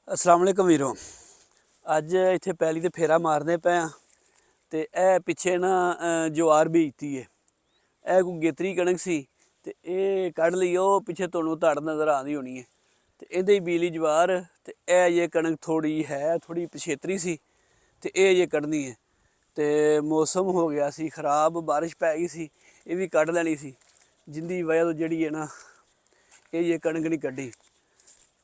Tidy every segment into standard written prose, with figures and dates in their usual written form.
अस्सलाम वालेकुम वीरों। अज इत्थे पैली ते फेरा मारने पे हाँ ते ए पिछे ना ज्वार बीजती है। ए कोई गेतरी कणक सी ते ए कढ़ ली ओह पिछे तुहानूं धड़ नज़र आंदी होनी है ते इहदे बीली ज्वार ते ए जे कणक थोड़ी है थोड़ी पछेतरी सी ते ए जे कढ़नी है ते मौसम हो गया सी खराब, बारिश पै गई सी, ये भी कढ़ लैनी सी जिंदी वजह तो जिहड़ी है ना ये जे कणक नहीं कढ़ी।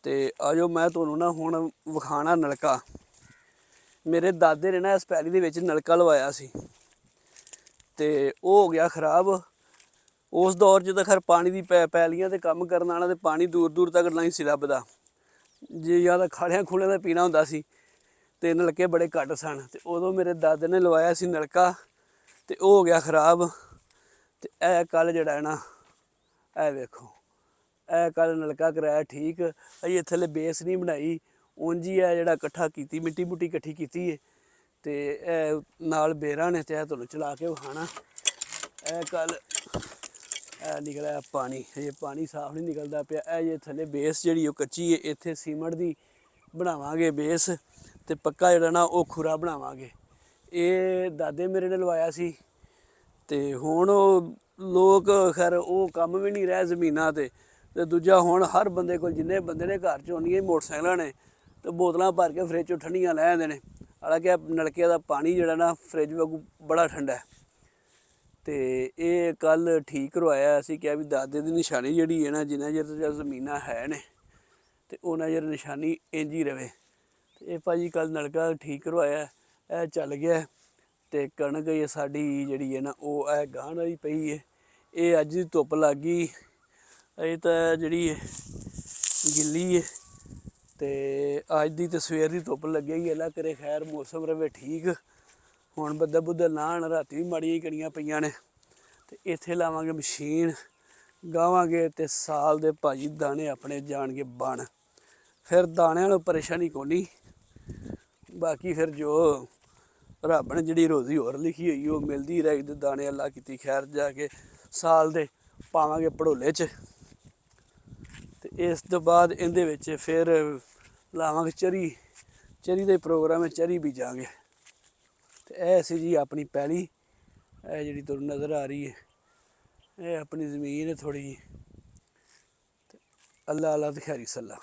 तो आजो मैं तुहानूं ना हुण विखाना नलका। मेरे दादे ने ना इस पैली दे विच नलका लवाया सी ते ओह हो गया खराब। उस दौर च तो खैर पानी दी पैलियां ते कम्म करन आना ते पानी दूर दूर तक नहीं सी लभदा, जे या तां खाड़ियां खूड़ियां दा पीना हुंदा सी ते नलके बड़े घट्ट सन। ते उदों मेरे दादे ने लवाया सी नलका ते ओह हो गया खराब। ते ए कल जेह्ड़ा है ना ए वेखो ए कल नलका कराया ठीक, अजे थल्ले बेस नहीं बनाई, ਉਂਝ ही है जेह्ड़ा कट्ठा कीती मिट्टी मुट्टी कट्ठी कीती है ते नाल बेरां ने ते तुहानूं चला के विखाना। ए कल निकलिਆ पानी, ये पानी साफ नहीं निकलता पिया। ये थल्ले बेस जिहड़ी ओह कच्ची है, इत्थे सीमेंट दी बनावांगे बेस ते पक्का जेह्ड़ा ना ओह खुरा बनावांगे। ये दादे मेरे ने लवाया सी ते हुण लोक खैर ओह कम्म भी नहीं रहे जमीनां ते दूजा हुण हर बंदे कोल जिन्ने बंदे ने घर च उन्नियां ही मोटरसाइकलां ने ते बोतलां भर के फ्रिज चों ठंडियां लै आंदे ने। हालांकि नलके दा पानी जेह्ड़ा ना फ्रिज वांगू बड़ा ठंडा है। ते एह् कल ठीक करवाया असीं क्या भी दादे दी निशानी जेह्ड़ी है ना जिन्ना चिर जमीनां है ने ते उन्ना चिर निशानी इंज ही रवे। ते एह् भाजी कल नलका ठीक करवाया ऐ चल गया ते कणक ये साडी जेह्ड़ी है ना ओह् ऐ गाह्न आह्ली पई है। एह् अज्ज दी धुप्प लग गई, अजें तां जेह्ड़ी गिल्ली है ते अज्ज दी ते सवेर दी धुप्प लग्गेगी। अल्लाह करे खैर मौसम रवे ठीक। हुण बद्दल बुद्दल ना आन, रातीं भी माड़ियां कणियां पईयां ने ते इत्थे लावांगे मशीन, गावांगे ते साल दे भाजी दाने अपने जाणगे बन। फिर दाणेआं नूं परेशानी कोनी, बाकी फिर जो रब ने जिहड़ी रोजी होर लिखी होई ओह् मिलदी रहेगी ते दाने अल्लाह कीती खैर जाके साल दे पावांगे भड़ोले च। ते इस तो बाद इंदे विच फिर लावांगे चरी, चरी दा प्रोग्राम है, चरी बीजांगे। ते एह् सी जी अपनी पैली, एह् जेह्ड़ी तुहानूं नज़र आ रही है एह् अपनी ज़मीन है थोड़ी जी। अल्लाह अल्लाह ते खैरी सल्ला।